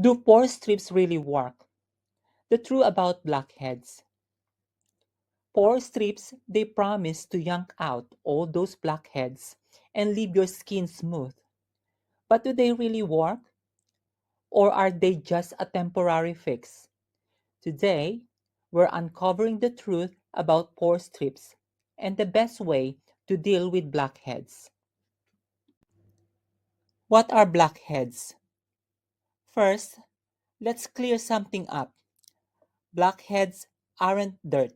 Do pore strips really work? The truth about blackheads. Pore strips, they promise to yank out all those blackheads and leave your skin smooth. But do they really work? Or are they just a temporary fix? Today, we're uncovering the truth about pore strips and the best way to deal with blackheads. What are blackheads? First, let's clear something up. Blackheads aren't dirt.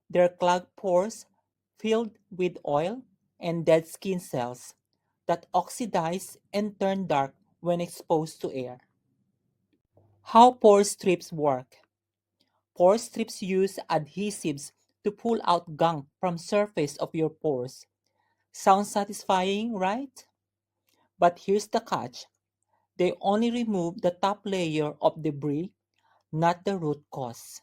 They're clogged pores filled with oil and dead skin cells that oxidize and turn dark when exposed to air. How pore strips work? Pore strips use adhesives to pull out gunk from surface of your pores. Sounds satisfying, right? But here's the catch. They only remove the top layer of debris, not the root cause.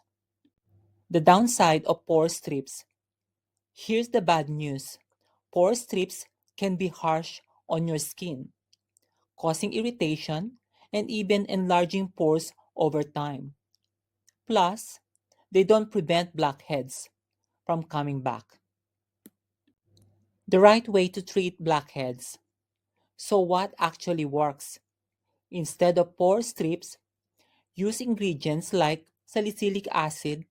The downside of pore strips. Here's the bad news. Pore strips can be harsh on your skin, causing irritation and even enlarging pores over time. Plus, they don't prevent blackheads from coming back. The right way to treat blackheads. So, what actually works? Instead of pore strips, use ingredients like salicylic acid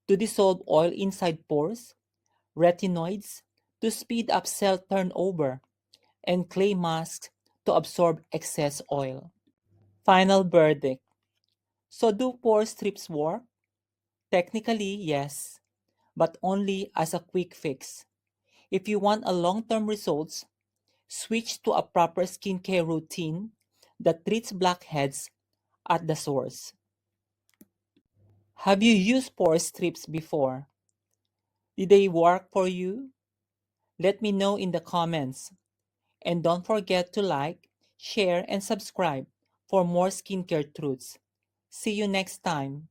to dissolve oil inside pores, retinoids to speed up cell turnover, and clay masks to absorb excess oil. Final verdict. So, do pore strips work? Technically, yes, but only as a quick fix. If you want a long-term results, switch to a proper skincare routine that treats blackheads at the source. Have you used pore strips before? Did they work for you? Let me know in the comments. And don't forget to like, share, and subscribe for more skincare truths. See you next time.